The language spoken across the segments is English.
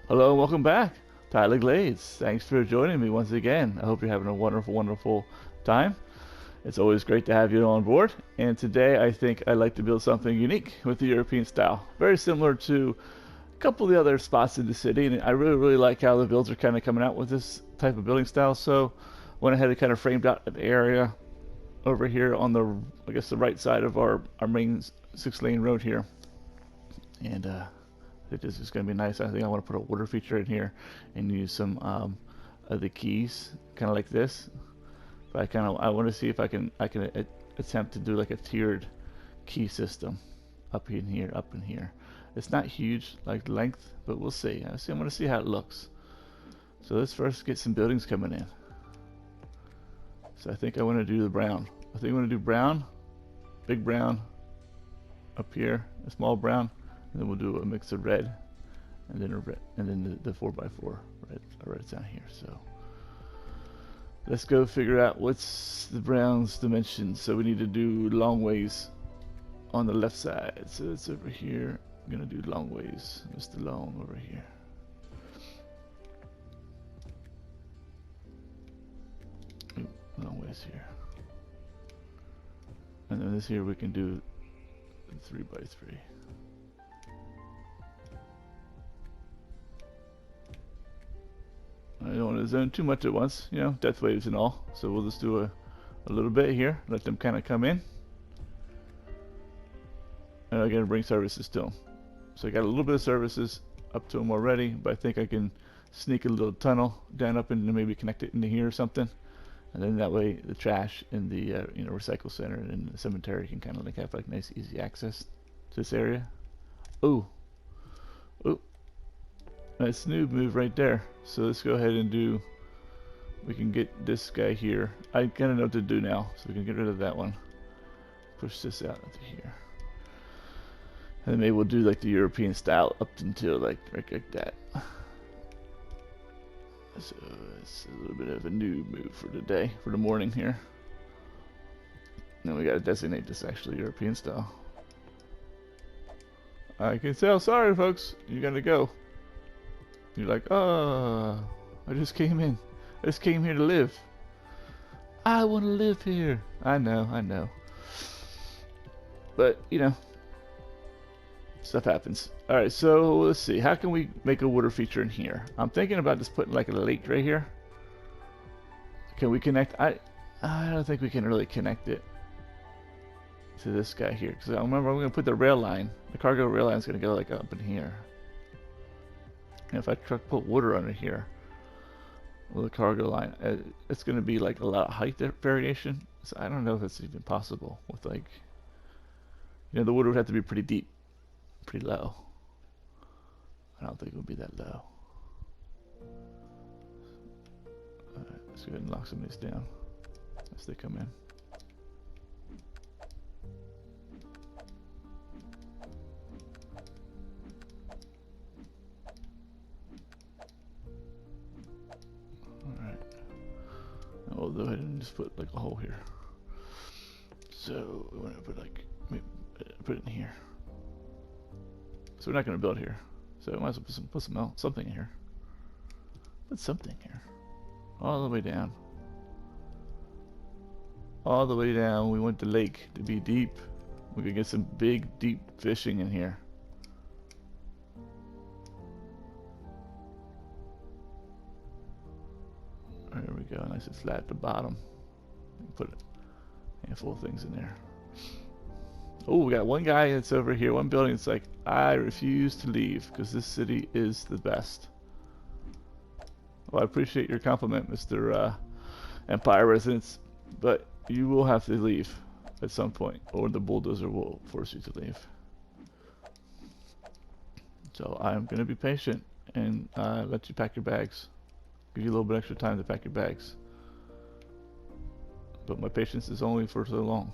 Hello and welcome back, Tyler Glades. Thanks for joining me once again. I hope you're having a wonderful, wonderful time. It's always great to have you on board. And today I think I'd like to build something unique with the European style. Very similar to a couple of the other spots in the city. And I really, really like how the builds are kind of coming out with this type of building style. So went ahead and kind of framed out an area over here on the, I guess, the right side of our main 6-lane road here. And it is going to be nice. I think I want to put a water feature in here and use some of the keys, kind of like this. But I want to see if I can attempt to do like a tiered key system up in here, up in here. It's not huge like length, but we'll see. I'm going to see how it looks. So let's first get some buildings coming in. So I think I want to do the brown. I think I want to do brown, big brown up here, a small brown. And then we'll do a mix of red, and then a red, and then the 4x4 red down here. So let's go figure out what's the brown's dimensions. So we need to do long ways on the left side. So it's over here. I'm gonna do long ways, Mr. Long over here. Ooh, long ways here. And then this here we can do 3x3. I don't want to zone too much at once, you know, death waves and all. So we'll just do a little bit here, let them kind of come in. And I'm going to bring services to them. So I got a little bit of services up to them already, but I think I can sneak a little tunnel down up and maybe connect it into here or something. And then that way the trash in the recycle center and the cemetery can kind of like have like nice easy access to this area. Ooh. Ooh. Nice noob move right there. So let's go ahead and do, we can get this guy here. I kind of know what to do now, so we can get rid of that one. Push this out into here. And then maybe we'll do like the European style up until like right like that. So it's a little bit of a noob move for today, for the morning here. Then we gotta designate this actually European style. I can tell, sorry folks, you gotta go. You're like, oh, I just came in. I just came here to live. I want to live here. I know. But, you know, stuff happens. Alright, so let's see. How can we make a water feature in here? I'm thinking about just putting like a lake right here. Can we connect? I don't think we can really connect it to this guy here. Because I remember I'm going to put the rail line. The cargo rail line is going to go like up in here. And if I put water under here with a cargo line, it's going to be like a lot of height variation. So I don't know if it's even possible with like, you know, the water would have to be pretty deep, pretty low. I don't think it would be that low. Alright, let's go ahead and lock some of these down as they come in. I'll go ahead and just put like a hole here. So we want to put like, put it in here. So we're not going to build here. So I might as well put something in here. Put something here. All the way down. All the way down. We want the lake to be deep. We could get some big, deep fishing in here. There we go, nice and flat at the bottom. Put a handful of things in there. Oh, we got one guy that's over here, one building that's like, I refuse to leave because this city is the best. Well, I appreciate your compliment, Mr. Empire residents, but you will have to leave at some point, or the bulldozer will force you to leave. So I'm going to be patient and let you pack your bags. Give you a little bit extra time to pack your bags. But my patience is only for so long.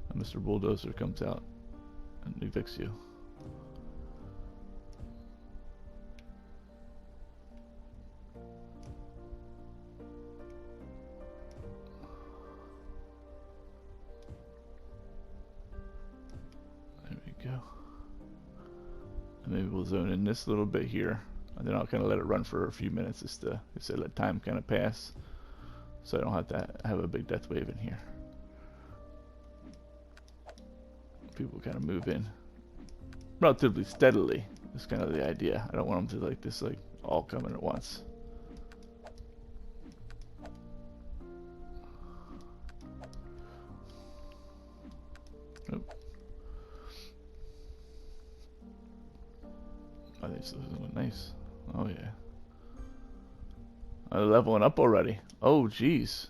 And Mr. Bulldozer comes out and evicts you. maybe we'll zone in this little bit here, and then I'll kind of let it run for a few minutes just to let time kind of pass, so I don't have to have a big death wave in here. People kind of move in relatively steadily. That's kind of the idea. I don't want them to like this like all come in at once. Nope. I think this is looking nice. Oh yeah. I'm leveling up already. Oh geez.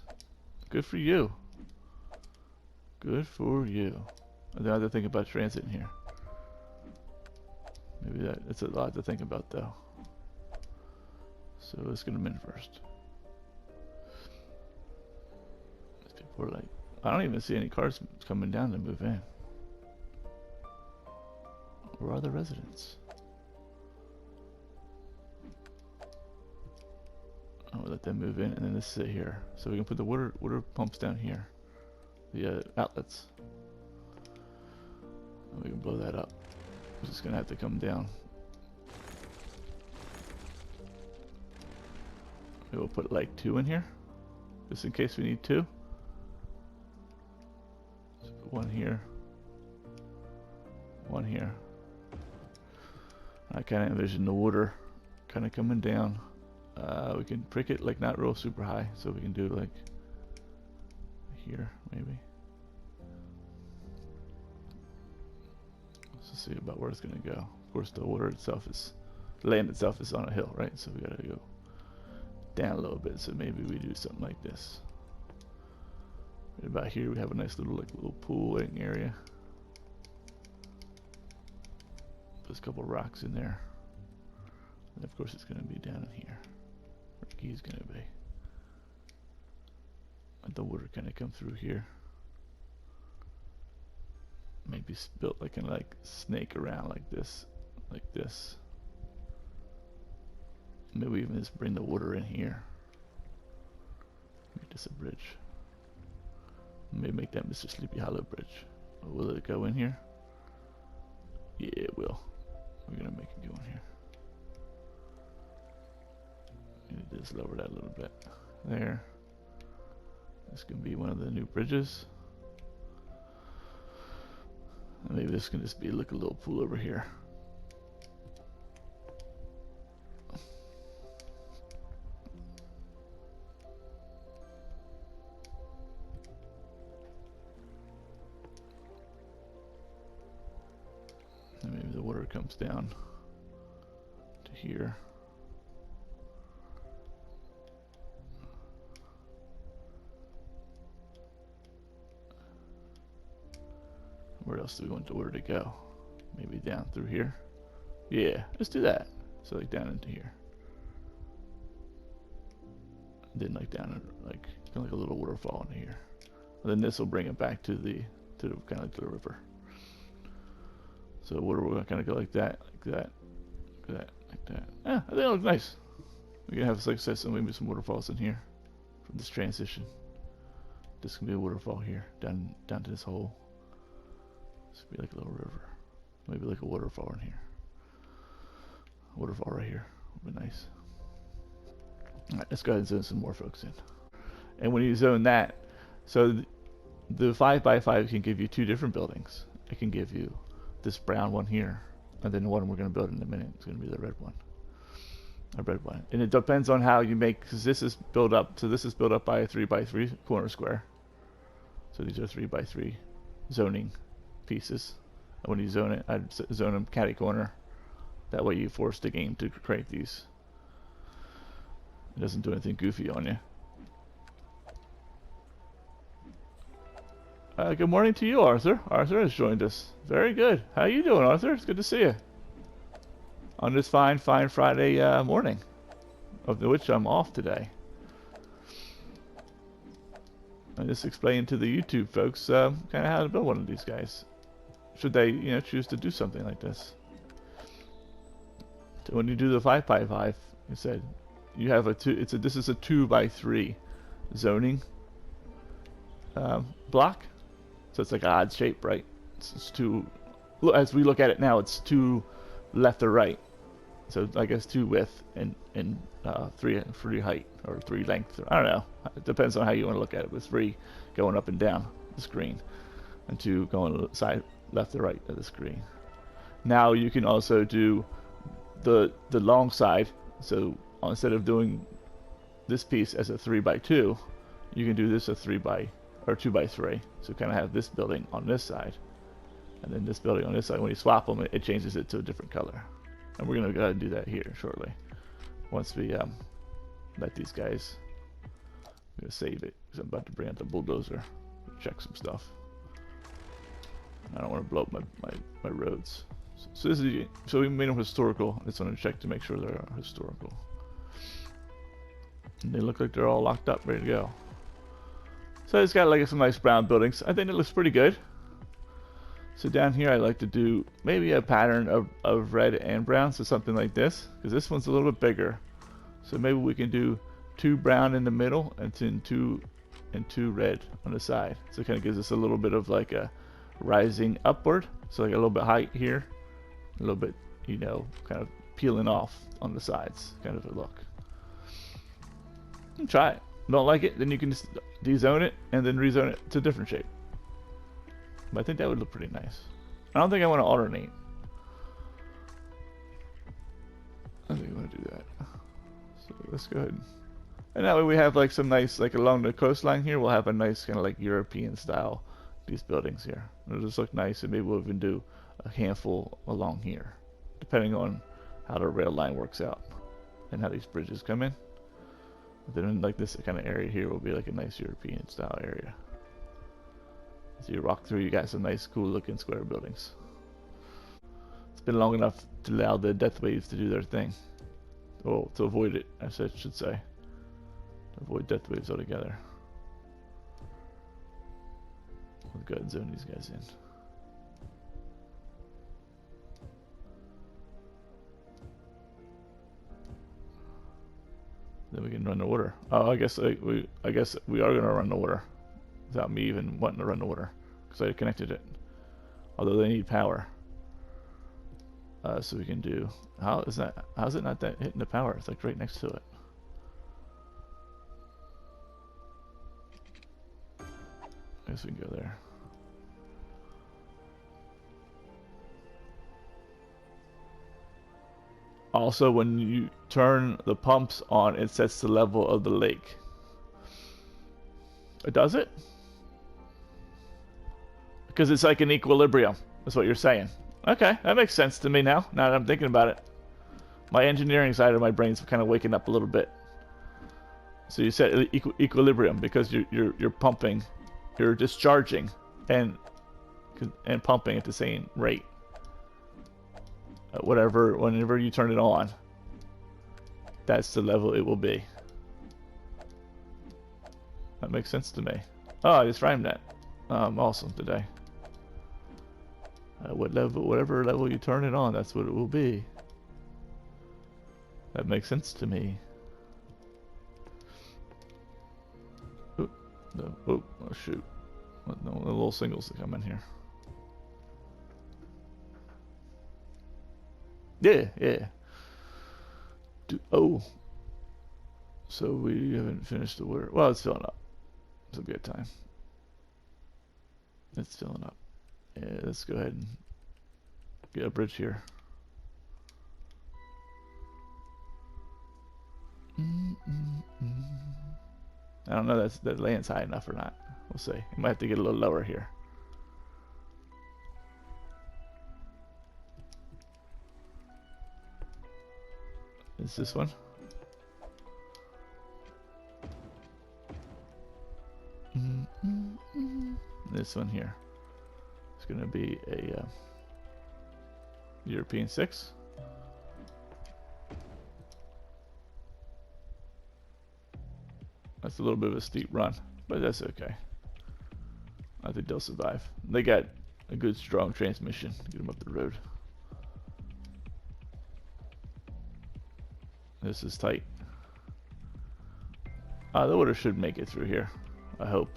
Good for you. Good for you. I don't have to think about transit in here. Maybe that's a lot to think about though. So let's get them in first. These people are like, I don't even see any cars coming down to move in. Where are the residents? I'll let them move in, and then this sit here. So we can put the water pumps down here. The outlets. And we can blow that up. It's just gonna have to come down. Maybe we'll put like 2 in here, just in case we need 2. So put 1 here, 1 here. I kind of envision the water kind of coming down. We can prick it like not real super high, so we can do like here maybe. Let's just see about where it's gonna go. Of course, the water itself is, the land itself is on a hill, right? So we gotta go down a little bit. So maybe we do something like this. Right about here, we have a nice little pooling area. There's a couple rocks in there, and of course, it's gonna be down in here. Where the key's gonna be. Let the water kind of come through here. Maybe built like an snake around like this, Maybe we even just bring the water in here. Make this a bridge. Maybe make that Mr. Sleepy Hollow bridge. Will it go in here? Yeah, it will. We're gonna make it go in here. Just lower that a little bit. There. This can be one of the new bridges. And maybe this can just be like a little pool over here. And maybe the water comes down to here. Where else do we want the water to go? Maybe down through here? Yeah, let's do that. So like down into here. Then like down, like kind of like a little waterfall into here. And then this will bring it back to the kind of to the river. So water will kind of go like that, like that, like that, like that. Yeah, I think it looks nice. We can have success and maybe some waterfalls in here from this transition. This can be a waterfall here, down to this hole. This would be like a little river. Maybe like a waterfall in here. A waterfall right here would be nice. Alright, let's go ahead and zone some more folks in. And when you zone that, so the 5x5 can give you 2 different buildings. It can give you this brown one here, and then the one we're going to build in a minute is going to be the red one. A red one. And it depends on how you make, because this is built up, so this is built up by a 3x3 corner square. So these are 3x3 zoning pieces. And when you zone it, I'd zone them catty corner. That way you force the game to create these. It doesn't do anything goofy on you. Good morning to you, Arthur. Arthur has joined us. Very good. How you doing, Arthur? It's good to see you. On this fine Friday morning, of which I'm off today. I'm just explaining to the YouTube folks kind of how to build one of these guys. Should they, choose to do something like this. So when you do the 5x5, you said you have this is a 2x3 zoning block. So it's like an odd shape, right? It's 2. As we look at it now, it's 2 left or right. So I guess 2 width and 3 height or 3 length. I don't know. It depends on how you want to look at it. With 3 going up and down the screen, and 2 going side left or right of the screen. Now you can also do the long side. So instead of doing this piece as a 3x2, you can do this a 2x3. So kind of have this building on this side, and then this building on this side. When you swap them, it changes it to a different color. And we're gonna go ahead and do that here shortly. Once we let these guys, I'm gonna save it because I'm about to bring out the bulldozer, check some stuff. I don't want to blow up my roads. So this is, so we made them historical. I just want to check to make sure they're historical. And they look like they're all locked up, ready to go. So it's got like some nice brown buildings. I think it looks pretty good. So down here I like to do maybe a pattern of red and brown, so something like this, because this one's a little bit bigger. So maybe we can do 2 brown in the middle and then 2 red on the side. So it kind of gives us a little bit of like a rising upward. So like a little bit height here, a little bit, you know, kind of peeling off on the sides, kind of a look. And try it. Don't like it, then you can just dezone it and then rezone it to a different shape. But I think that would look pretty nice. I don't think I want to alternate. I think I want to do that. So let's go ahead. And that way we have like some nice, like along the coastline here, we'll have a nice kind of like European style, these buildings here. It'll just look nice, and maybe we'll even do a handful along here, depending on how the rail line works out and how these bridges come in. But then like this kind of area here will be like a nice European style area. So you walk through, you got some nice cool looking square buildings. It's been long enough to allow the death waves to do their thing. Oh, to avoid it, I should say. Avoid death waves altogether. We'll go ahead and zone these guys in. Then we can run the water. Oh, I guess we are gonna run the water without me even wanting to run the water, because I connected it. Although they need power. So we can do. How's it not that hitting the power? It's like right next to it. I guess we can go there. Also, when you turn the pumps on, it sets the level of the lake. Does it? Because it's like an equilibrium. That's what you're saying. Okay, that makes sense to me now. Now that I'm thinking about it, my engineering side of my brain's kind of waking up a little bit. So you set equilibrium because you're pumping, you're discharging, and pumping at the same rate. Whenever you turn it on, that's the level it will be. That makes sense to me. Oh, I just rhymed that. Awesome today. Whatever level you turn it on, that's what it will be. That makes sense to me. Oop, no, oh shoot. No little singles that come in here. Yeah. Oh. So we haven't finished the water. Well, it's filling up. It's a good time. It's filling up. Yeah, let's go ahead and get a bridge here. I don't know if that land's high enough or not. We'll see. We might have to get a little lower here. Is this one? This one here. It's going to be a European 6. That's a little bit of a steep run, but that's okay. I think they'll survive. They got a good strong transmission to get them up the road. This is tight. The water should make it through here, I hope.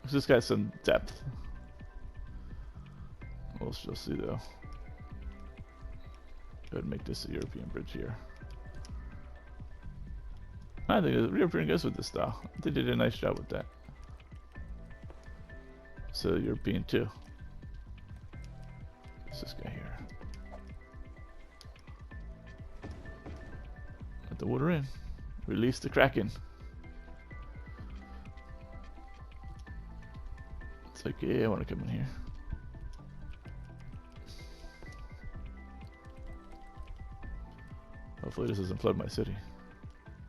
It's just got some depth. We'll see though. Go ahead and make this a European bridge here. I think the European goes with this style. They did a nice job with that. So European too. What's this guy here? Let the water in. Release the Kraken. It's like, yeah, I want to come in here. Hopefully this doesn't flood my city.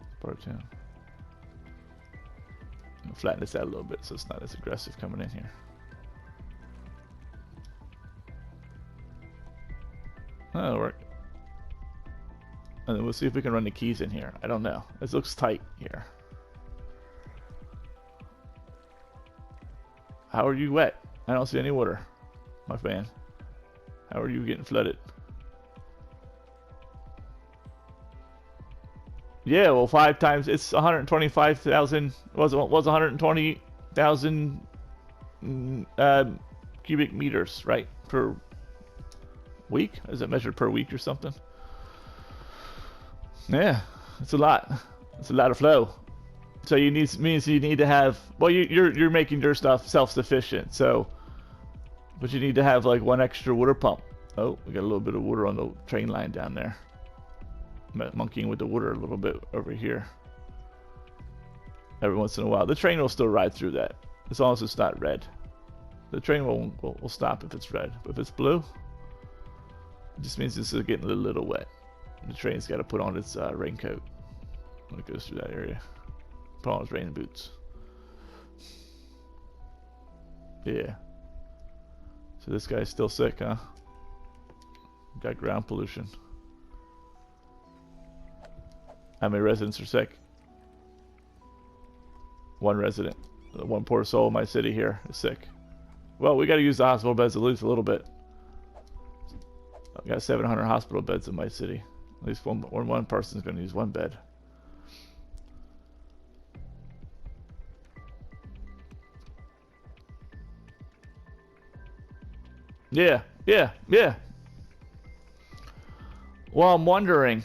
It's part of town. I'm gonna flatten this out a little bit so it's not as aggressive coming in here. That'll work. And then we'll see if we can run the keys in here. I don't know. This looks tight here. How are you wet? I don't see any water, my fan. How are you getting flooded? Yeah, well, 5 times it's 125,000. Was 120,000 cubic meters, right, per week? Is it measured per week or something? Yeah, it's a lot. It's a lot of flow. So you need means you need to have, well, you're making your stuff self-sufficient. So, but you need to have like one extra water pump. Oh, we got a little bit of water on the train line down there. Monkeying with the water a little bit over here. Every once in a while, the train will still ride through that as long as it's not red. The train will stop if it's red, but if it's blue, it just means this is getting a little wet. The train's got to put on its raincoat when it goes through that area. Put on its rain boots. Yeah. So this guy's still sick, huh? Got ground pollution. How many residents are sick? One resident. One poor soul in my city here is sick. Well, we got to use the hospital beds at least a little bit. I've got 700 hospital beds in my city. At least one person's going to use one bed. Yeah. Well, I'm wondering,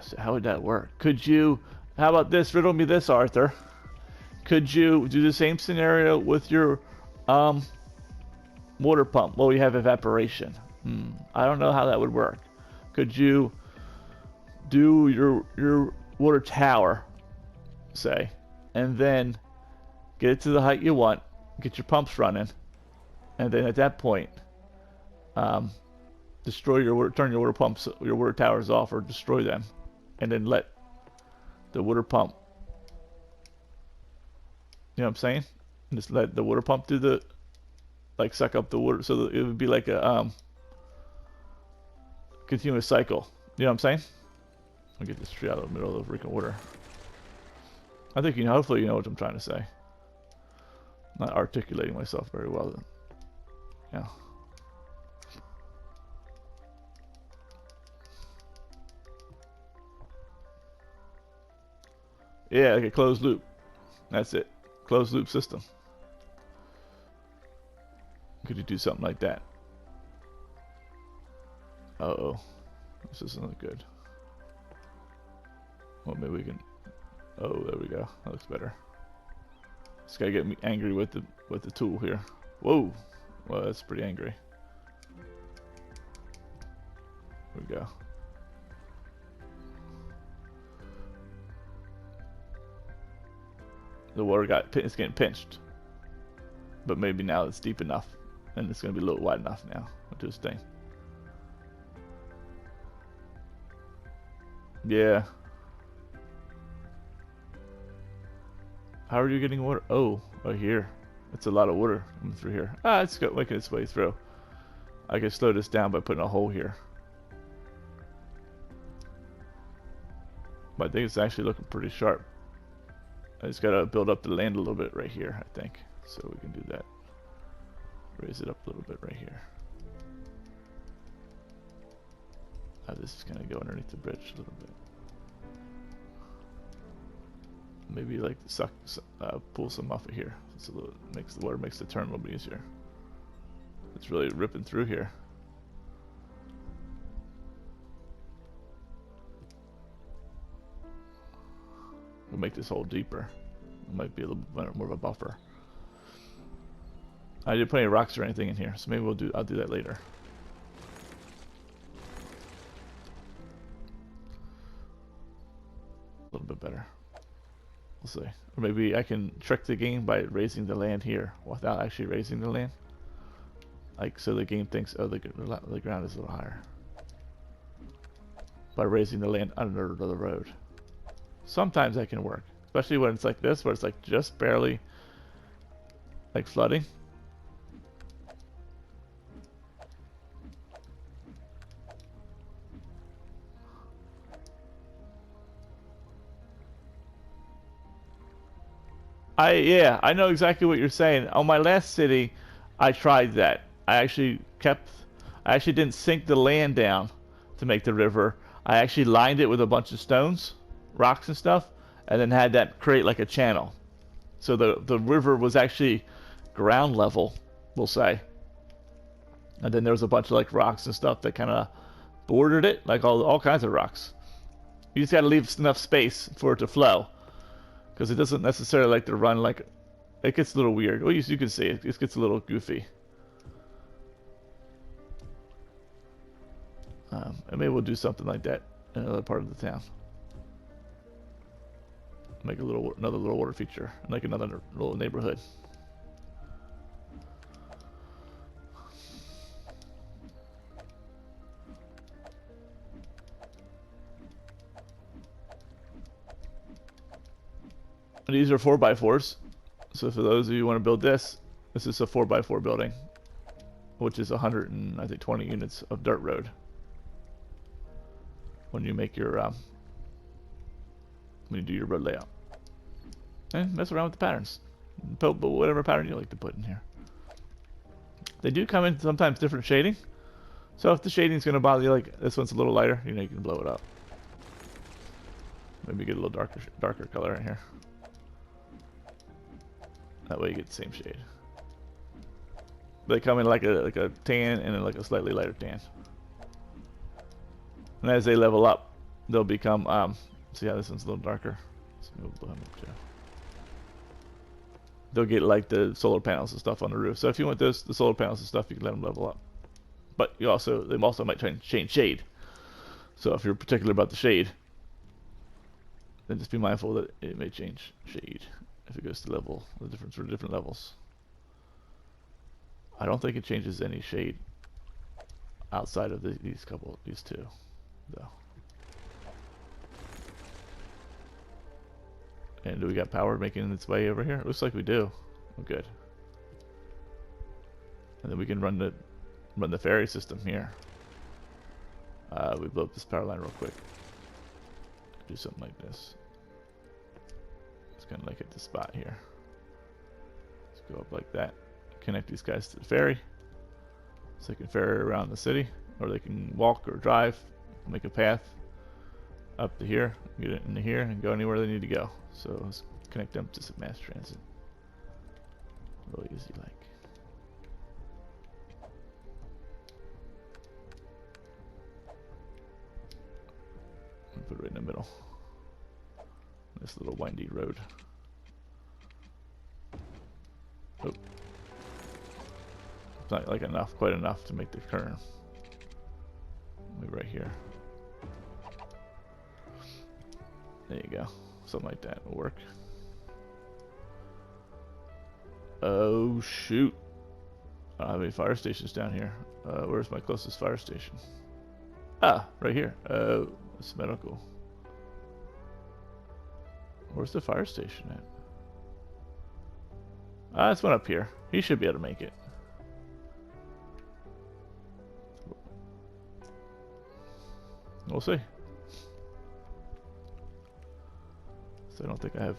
so how would that work? Could you, how about this? Riddle me this, Arthur. Could you do the same scenario with your water pump? Well, you have evaporation. I don't know how that would work. Could you do your water tower, say, and then get it to the height you want, get your pumps running, and then at that point, destroy your water, turn your water pumps, your water towers off, or destroy them, and then let the water pump. You know what I'm saying? Just let the water pump do the, like, suck up the water, so that it would be like a continuous cycle. You know what I'm saying? I'll get this tree out of the middle of the freaking water. I think you know. Hopefully you know what I'm trying to say. I'm not articulating myself very well. Yeah. Yeah, like a closed loop. That's it. Closed loop system. Could you do something like that? Uh-oh. This isn't look good. Well, maybe we can... Oh, there we go. That looks better. This guy get me angry with the tool here. Whoa! Well, that's pretty angry. There we go. The water it's getting pinched. But maybe now it's deep enough. And it's going to be a little wide enough now. I'll do this thing. Yeah. How are you getting water? Oh, right here. It's a lot of water coming through here. Ah, it's making its way through. I can slow this down by putting a hole here. But I think it's actually looking pretty sharp. I just gotta build up the land a little bit right here, I think. So we can do that. Raise it up a little bit right here. This is gonna go underneath the bridge a little bit. Maybe like suck, pull some off of here. It's a little, makes the water makes the turn a little bit easier. It's really ripping through here. We'll make this hole deeper. It might be a little bit more of a buffer. I didn't put any rocks or anything in here, so maybe I'll do that later. A little bit better. We'll see. Or maybe I can trick the game by raising the land here without actually raising the land. Like, so the game thinks, oh, the ground is a little higher. By raising the land under the road. Sometimes that can work. Especially when it's like this, where it's like just barely like flooding. Yeah, I know exactly what you're saying. On my last city, I tried that. I actually didn't sink the land down to make the river. I actually lined it with a bunch of stones, rocks and stuff, and then had that create like a channel. So the river was actually ground level, we'll say. And then there was a bunch of like rocks and stuff that kind of bordered it, like all kinds of rocks. You just got to leave enough space for it to flow. Because it doesn't necessarily like to run like... It gets a little weird. Well, you can see it. It gets a little goofy. And maybe we'll do something like that in another part of the town. Make another little water feature. Like another little neighborhood. These are 4x4s. So for those of you who want to build this is a 4x4 building, which is 120 units of dirt road. When you make your when you do your road layout, and mess around with the patterns, put whatever pattern you like to put in here. They do come in sometimes different shading. So if the shading is going to bother you, like this one's a little lighter, you know, you can blow it up. Maybe get a little darker color in here. That way you get the same shade. They come in like a tan and then like a slightly lighter tan. And as they level up, they'll become see how this one's a little darker. So we'll blow them up too. They'll get like the solar panels and stuff on the roof. So if you want the solar panels and stuff, you can let them level up. But they also might try and change shade. So if you're particular about the shade, then just be mindful that it may change shade. If it goes to level, the difference for different levels. I don't think it changes any shade outside of these two, though. And do we got power making its way over here? It looks like we do. Oh, good. And then we can run the ferry system here. We blow up this power line real quick. Do something like this. Kind of like at the spot here. Let's go up like that. Connect these guys to the ferry, so they can ferry around the city, or they can walk or drive, make a path up to here, get it into here, and go anywhere they need to go. So let's connect them to some mass transit. Really easy, like. Put it right in the middle. This little windy road. Oh. It's not like quite enough to make the turn. Maybe right here. There you go. Something like that will work. Oh shoot. I don't have any fire stations down here. Where's my closest fire station? Ah, right here. Oh, it's medical. Where's the fire station at? It's one up here. He should be able to make it. We'll see. So I don't think I have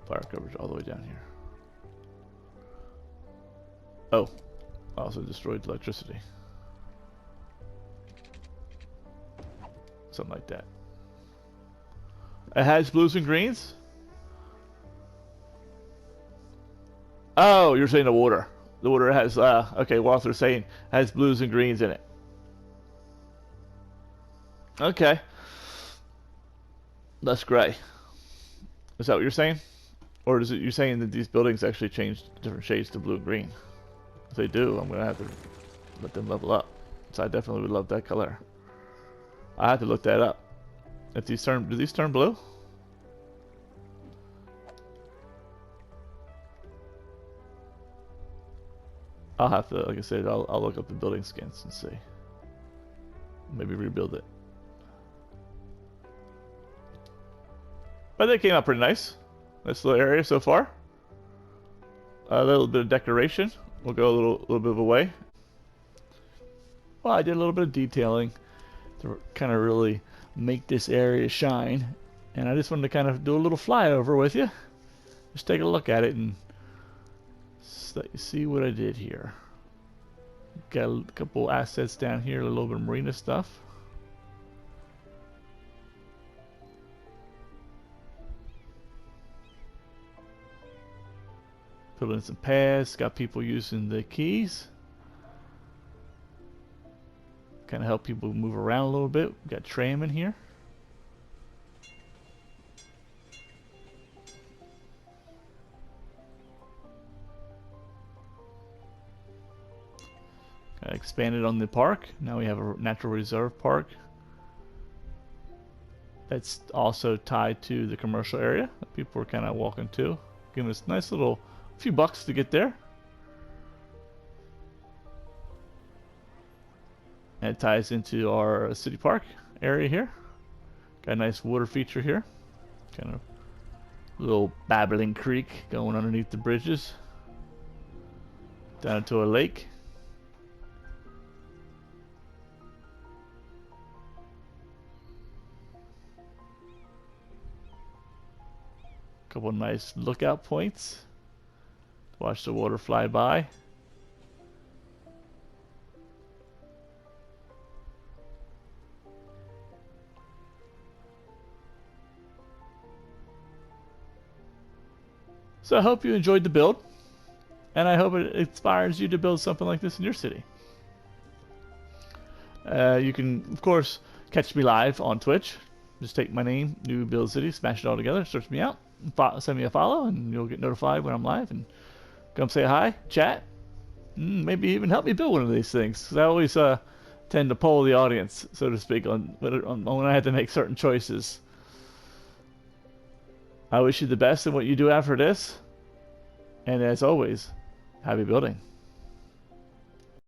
fire coverage all the way down here. Oh, I also destroyed electricity. Something like that. It has blues and greens? Oh, you're saying the water. The water has, okay, Walter's saying has blues and greens in it. Okay. That's gray. Is that what you're saying? Or is it you're saying that these buildings actually change different shades to blue and green? If they do, I'm gonna have to let them level up. So I definitely would love that color. I have to look that up. If these turn, do these turn blue? I'll have to, like I said, I'll look up the building skins and see. Maybe rebuild it. But they came out pretty nice. Nice little area so far. A little bit of decoration. We'll go a little bit of a way. Well, I did a little bit of detailing to kind of really make this area shine. And I just wanted to kind of do a little flyover with you. Just take a look at it and see what I did here. Got a couple assets down here, a little bit of marina stuff. Put in some paths, got people using the keys. Kind of help people move around a little bit. We got tram in here. Expanded on the park. Now we have a natural reserve park that's also tied to the commercial area that people are kind of walking to. Giving us a nice little few bucks to get there. And it ties into our city park area here. Got a nice water feature here. Kind of little babbling creek going underneath the bridges down into a lake. Couple nice lookout points. Watch the water fly by. So I hope you enjoyed the build, and I hope it inspires you to build something like this in your city. You can, of course, catch me live on Twitch. Just take my name, New Build City, smash it all together, search me out, send me a follow, and you'll get notified when I'm live. And come say hi, chat, maybe even help me build one of these things. 'Cause I always tend to poll the audience, so to speak, on when I have to make certain choices. I wish you the best in what you do after this, and as always, happy building.